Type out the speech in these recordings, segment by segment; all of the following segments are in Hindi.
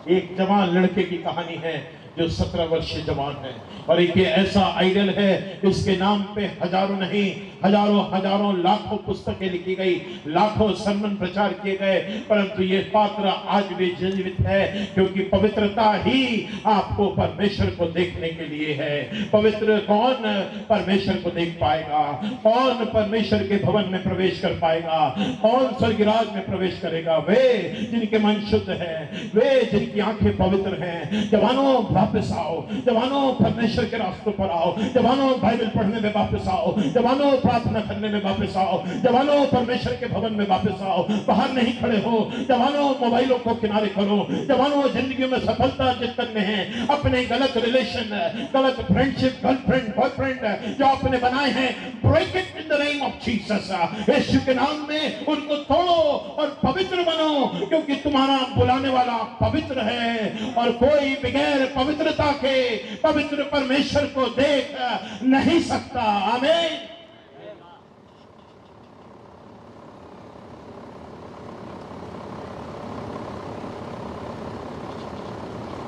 एक जवान लड़के की कहानी है जो 17 वर्षीय जवान है, और एक ये ऐसा आइडल है, इसके नाम पे हजारों नहीं हजारों लाखों पुस्तकें लिखी गई, लाखों सरमन प्रचार किए गए, परंतु ये पात्र आज भी जीवित है, क्योंकि पवित्रता ही आपको परमेश्वर को देखने के लिए है। पवित्र कौन परमेश्वर को देख पाएगा? कौन परमेश्वर के भवन में प्रवेश कर पाएगा? कौन स्वर्गराज में प्रवेश करेगा? वे जिनके मन शुद्ध है, वे जिनकी आंखें पवित्र हैं। जवानों वापस आओ, जवानों परमेश्वर के रास्तों पर आओ, जवानों बाइबल पढ़ने में वापस आओ, जवानों प्रार्थना करने में वापस आओ, जवानों परमेश्वर के भवन में वापस आओ। बाहर नहीं खड़े हो, जवानों मोबाइलों को किनारे करो, जवानों जिंदगी में सफलता अर्जित करने हैं, अपने गलत रिलेशन, गलत फ्रेंडशिप, गर्लफ्रेंड बॉयफ्रेंड जो आपने बनाए हैं, break it in the name of Jesus. यीशु के नाम में उनको तोड़ो और पवित्र बनो, क्योंकि तुम्हारा बुलाने वाला पवित्र है, और कोई बगैर पवित्रता के पवित्र परमेश्वर को देख नहीं सकता। आमीन।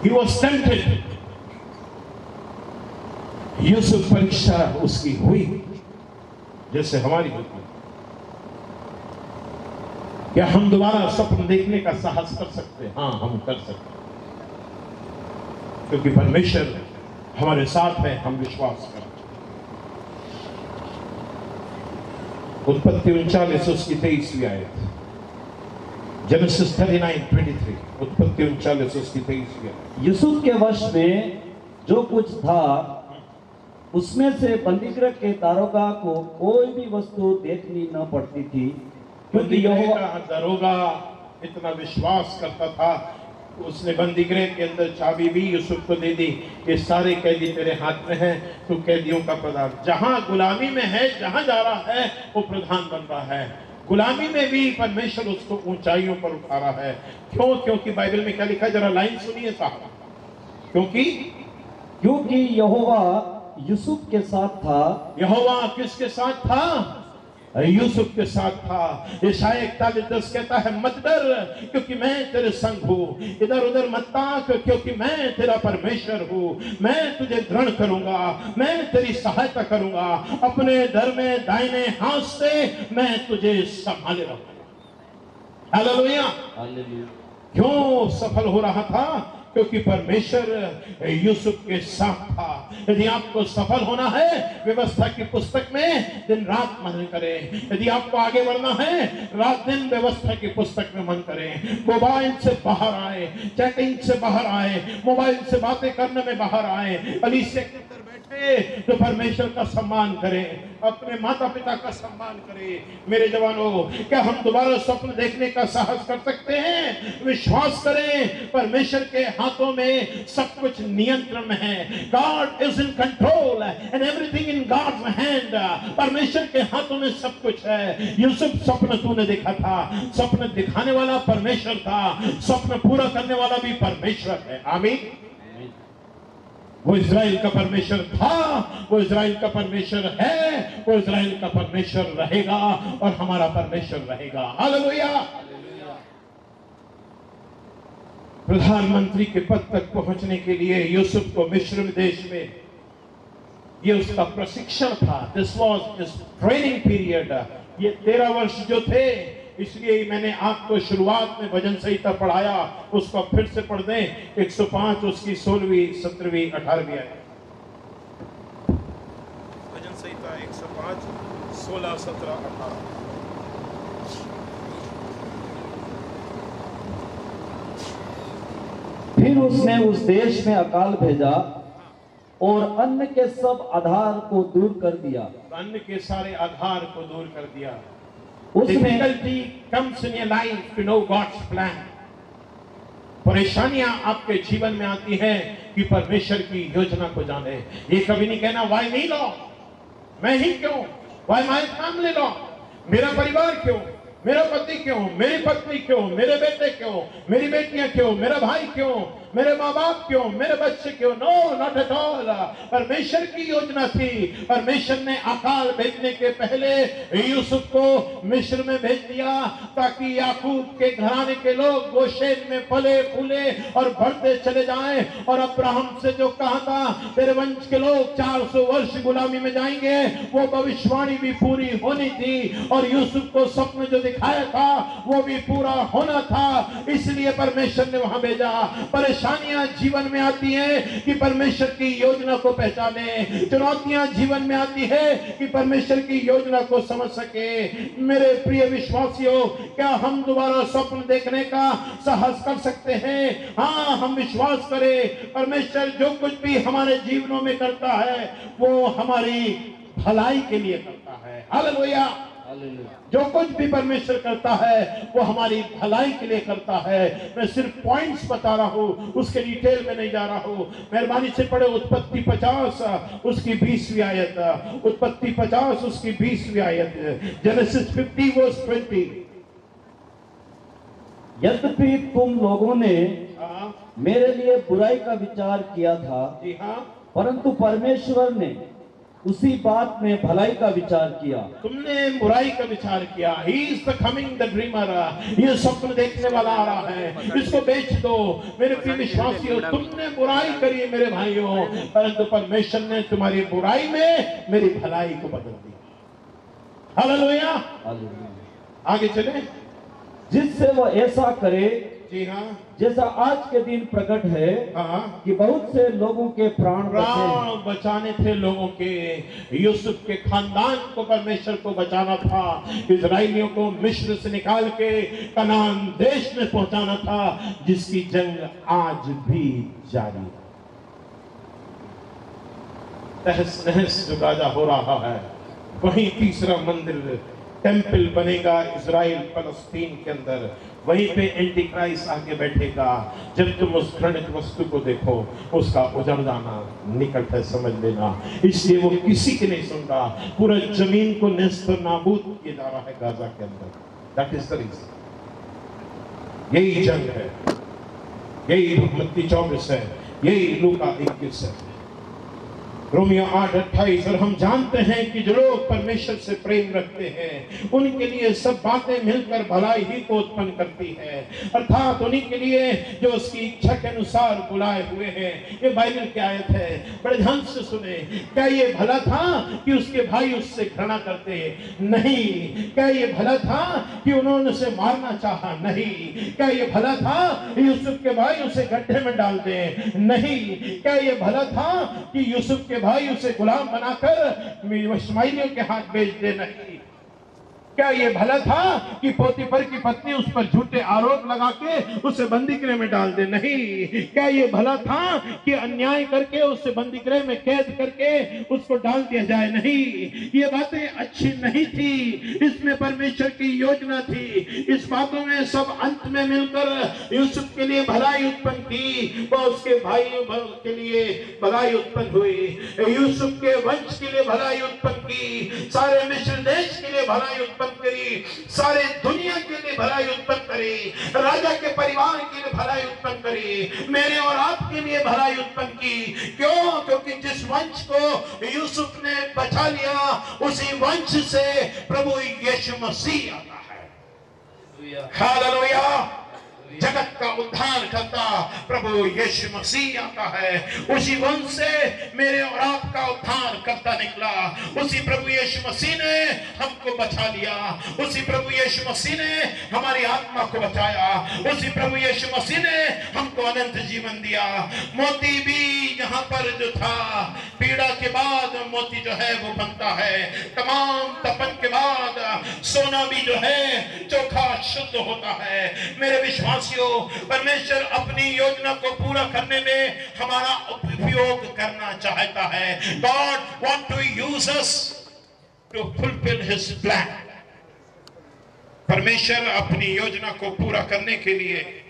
He was tempted. यूसुफ परीक्षा उसकी हुई जैसे हमारी होती है। क्या हम दोबारा स्वप्न देखने का साहस कर सकते हैं? हाँ, हम कर सकते हैं, क्योंकि परमेश्वर हमारे साथ है, हम विश्वास करते हैं। उत्पत्ति 39 उसकी 23वीं आयत, जेनेसिस 39:23, उत्पत्ति 39 उसकी 23वीं आयत। यूसुफ के वश में जो कुछ था उसमें से बंदीगृह के दारोगा को कोई भी वस्तु देखनी न पड़ती थी, क्योंकि यहोवा का दारोगा इतना विश्वास करता था, उसने बंदीगृह के अंदर चाबी भी यूसुफ को दे दी। ये सारे कैदी तेरे हाथ में हैं, तू कैदियों का प्रधान, जहां गुलामी में है, जहां जा रहा है वो प्रधान बन रहा है। गुलामी में भी परमेश्वर उसको ऊंचाइयों पर उठा रहा है। क्यों? क्योंकि बाइबल में क्या लिखा है, जरा लाइन सुनिए साहब। क्योंकि यहोवा यूसुफ के साथ था। यहोवा किसके साथ था? यूसुफ के साथ था। यशायाह 41:10 कहता है, मत डर क्योंकि मैं तेरे संग हूँ, इधर उधर मत ताक क्योंकि मैं तेरा परमेश्वर हूँ, मैं तुझे दृढ़ करूंगा, मैं तेरी सहायता करूंगा, अपने दर में दाहिने हाथ से मैं तुझे संभाले रहूंगा। हालेलुया। क्यों सफल हो रहा था? क्योंकि परमेश्वर यूसुफ के साथ था। यदि आपको सफल होना है, व्यवस्था की पुस्तक में दिन रात मन करें। यदि आपको आगे बढ़ना है, रात दिन व्यवस्था की पुस्तक में मन करें। मोबाइल से बाहर आए, चैटिंग से बाहर आए, मोबाइल से बातें करने में बाहर आए, कलीसिया के अंदर बैठे तो परमेश्वर का सम्मान करें, अपने माता पिता का सम्मान करें। मेरे जवानों, क्या हम दोबारा स्वप्न देखने का साहस कर सकते हैं? विश्वास करें, परमेश्वर के हाथों में सब कुछ नियंत्रण में है। God is in control and everything in God's hand. परमेश्वर के हाथों में सब कुछ है। यूसुफ, स्वप्न तूने देखा था, स्वप्न दिखाने वाला परमेश्वर था, स्वप्न पूरा करने वाला भी परमेश्वर है। आमीन। वो इज़राइल का परमेश्वर था, वो इज़राइल का परमेश्वर है, वो इज़राइल का परमेश्वर रहेगा और हमारा परमेश्वर रहेगा। हालेलुया। प्रधानमंत्री के पद तक पहुंचने के लिए यूसुफ को मिस्र देश में ये उसका प्रशिक्षण था। This was his training period. ये 13 वर्ष जो थे, इसलिए मैंने आपको शुरुआत में भजन संहिता पढ़ाया, उसको फिर से पढ़ दें। 105 उसकी 16वीं 17वीं 18वीं आयत। भजन संहिता 105 16 17 18। फिर उसने उस देश में अकाल भेजा और अन्न के सब आधार को दूर कर दिया। अन्न के सारे आधार को दूर कर दिया। उसने Difficulty comes in your life to know God's plan. परेशानियां आपके जीवन में आती हैं कि परमेश्वर की योजना को जाने। ये कभी नहीं कहना why me Lord, मैं ही क्यों, why my family Lord, मेरा परिवार क्यों, मेरा पति क्यों, मेरी पत्नी क्यों, मेरे बेटे क्यों, मेरी बेटियां क्यों, मेरा भाई क्यों, मेरे माँ बाप क्यों, मेरे बच्चे क्यों? No, not at all. परमेश्वर की योजना थी। परमेश्वर ने अकाल भेजने के पहले यूसुफ को मिस्र में भेज दिया ताकि याकूब के घराने के लोग गोशेन में फले फूले और बढ़ते चले जाएं। और अब्राहम से जो कहा था तेरे वंश के लोग 400 वर्ष गुलामी में जाएंगे, वो भविष्यवाणी भी पूरी होनी थी और यूसुफ को स्वप्न जो दिखाया था वो भी पूरा होना था। इसलिए परमेश्वर ने वहां भेजा। परेशानियां जीवन में आती हैं कि परमेश्वर की योजना को पहचाने, चुनौतियां जीवन में आती है कि परमेश्वर की योजना को समझ सके। मेरे प्रिय विश्वासियों, क्या हम दोबारा स्वप्न देखने का साहस कर सकते हैं? हाँ, हम विश्वास करें परमेश्वर जो कुछ भी हमारे जीवनों में करता है वो हमारी भलाई के लिए करता है। हालेलुया। जो कुछ भी परमेश्वर करता है वो हमारी भलाई के लिए करता है। मैं सिर्फ पॉइंट्स बता रहा हूं, उसके डिटेल में नहीं जा रहा हूं। मेहरबानी से पढ़े उत्पत्ति 50 उसकी 20वीं आयत। उत्पत्ति 50 उसकी 20वीं आयत। Genesis 50 verse 20। यद्यपि तुम लोगों ने हाँ मेरे लिए बुराई का विचार किया था, जी हाँ, परंतु परमेश्वर ने उसी बात में भलाई का विचार किया। तुमने बुराई का विचार किया। He is the coming the dreamer. ये स्वप्न देखने वाला आ रहा है, इसको बेच दो। मेरे प्रिय विश्वासियों, तुमने बुराई करी मेरे भाइयों, परंतु परमेश्वर ने तुम्हारी बुराई में मेरी भलाई को बदल दिया। हालेलुया। आगे चले। जिससे वह ऐसा करे, जी हाँ, जैसा आज के दिन प्रकट है हाँ, कि बहुत से लोगों के प्राण प्राण बचे। बचाने थे लोगों के। यूसुफ के खानदान को परमेश्वर को बचाना था। इजराइलियों को मिस्र से निकाल के कनान देश में पहुंचाना था, जिसकी जंग आज भी जारी है। तहस नहस जो गाजा हो रहा है, वहीं तीसरा मंदिर टेंपल बनेगा इजराइल फलस्तीन के अंदर। वहीं पे एंटी क्राइस्ट आके बैठेगा। जब तुम उस घृणित वस्तु को देखो, उसका उजड़ जाना निकट है, समझ लेना। इसलिए वो किसी की नहीं सुनता। पूरा जमीन को नेस्त नाबूद किया जा रहा है गाजा के अंदर। That is the reason. यही जंग है, यही मत्ती 24 है, यही लूका 21 है, रोमियो 8:28। और हम जानते हैं कि जो लोग परमेश्वर से प्रेम रखते हैं उनके लिए सब बातें मिलकर भलाई ही को उत्पन्न करती है, अर्थात उन्हीं के लिए जो उसकी इच्छा के अनुसार बुलाए हुए हैं। ये बाइबल की आयत है, बड़े ध्यान से सुने। क्या ये भला था कि उसके भाई उससे घृणा करते? नहीं। क्या ये भला था कि उन्होंने उसे मारना चाहा? नहीं। क्या ये भला था कि यूसुफ के भाई उसे गड्ढे में डाल दें? नहीं। क्या ये भला था कि यूसुफ के भाई उसे गुलाम बनाकर इश्माइलियों के हाथ बेच दे? नहीं। क्या ये भला था कि पोतीफर की पत्नी उस पर झूठे आरोप लगा के उसे बंदीगृह में डाल दे? नहीं। क्या ये भला था कि अन्याय करके उसे बंदीगृह में कैद करके उसको डाल दिया जाए? नहीं। ये बातें अच्छी नहीं थी, इसमें परमेश्वर की योजना थी। इस बातों में सब अंत में मिलकर यूसुफ के लिए भलाई उत्पन्न की, वह उसके भाइयों के लिए भलाई उत्पन्न हुई, यूसुफ के वंश के लिए भलाई उत्पन्न की, सारे मिस्र देश के लिए भलाई उत्पन्न करी, सारे दुनिया के लिए भलाई उत्पन्न करी, राजा के परिवार के लिए भलाई उत्पन्न करी, मेरे और आपके लिए भलाई उत्पन्न की। क्यों? क्योंकि जिस वंश को यूसुफ ने बचा लिया, उसी वंश से प्रभु यीशु मसीह आता है। हालेलुया। जगत का उद्धार करता प्रभु यीशु मसीह आता है। उसी वंश से मेरे और आपका उद्धार करता निकला। उसी प्रभु यीशु मसीह ने हमको बचा लिया। उसी प्रभु यीशु मसीह ने हमारी आत्मा को बचाया। उसी प्रभु यीशु मसीह ने हमको अनंत जीवन दिया। मोती भी यहाँ पर जो था, पीड़ा के बाद मोती जो है वो बनता है। तमाम तपन के बाद सोना भी जो है चोखा शुद्ध होता है। मेरे विश्वासियों, परमेश्वर अपनी योजना को पूरा करने में हमारा उपयोग करना चाहता है। God want to use us to fulfill His plan. परमेश्वर अपनी योजना को पूरा करने के लिए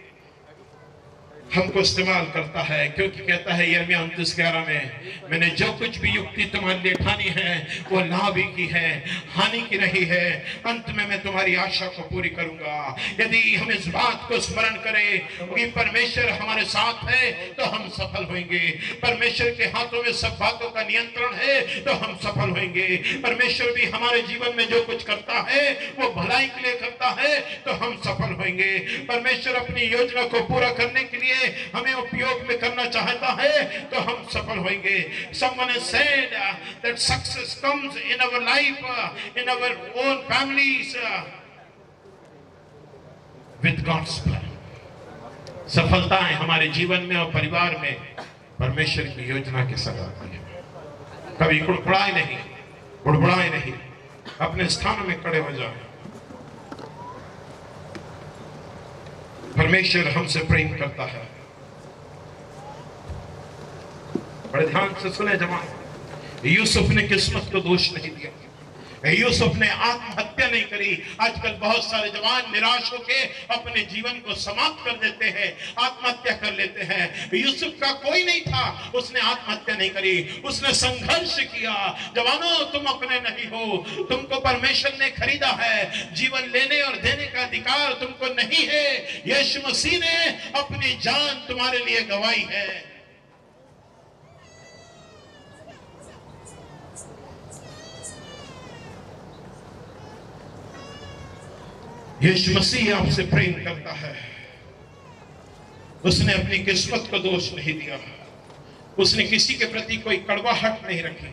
हमको इस्तेमाल करता है, क्योंकि कहता है यिर्मयाह 29:11 में, मैंने जो कुछ भी युक्ति तुम्हारे लिए ठानी है वो लाभ ही की है, हानि की नहीं है। अंत में मैं तुम्हारी आशा को पूरी करूंगा। यदि हम इस बात को स्मरण करें कि परमेश्वर हमारे साथ है तो हम सफल होंगे। परमेश्वर के हाथों में सब बातों का नियंत्रण है तो हम सफल होंगे। परमेश्वर भी हमारे जीवन में जो कुछ करता है वो भलाई के लिए करता है तो हम सफल होंगे। परमेश्वर अपनी योजना को पूरा करने के लिए हमें उपयोग में करना चाहता है तो हम सफल होंगे। Someone has said that success comes in our life, in our own families, with God's plan. सफलताएं हमारे जीवन में और परिवार में परमेश्वर की योजना के साथ आती है। कभी कुड़कुड़ाए नहीं, बुड़बुड़ाए नहीं, अपने स्थान में खड़े हो जाए। परमेश्वर हमसे प्रेम करता है। बड़े ध्यान से सुने जवान, यूसुफ ने किस्मत को दोष नहीं दिया, यूसुफ ने आत्महत्या नहीं करी। आजकल बहुत सारे जवान निराश होकर अपने जीवन को समाप्त कर देते हैं, आत्महत्या कर लेते हैं। यूसुफ का कोई नहीं था, उसने आत्महत्या नहीं करी, उसने संघर्ष किया। जवानों, तुम अपने नहीं हो, तुमको परमेश्वर ने खरीदा है। जीवन लेने और देने का अधिकार तुमको नहीं है। यीशु मसीह ने अपनी जान तुम्हारे लिए गंवाई है। यीशु मसीह आपसे प्रेम करता है। उसने अपनी किस्मत को दोष नहीं दिया, उसने किसी के प्रति कोई कड़वाहट नहीं रखी।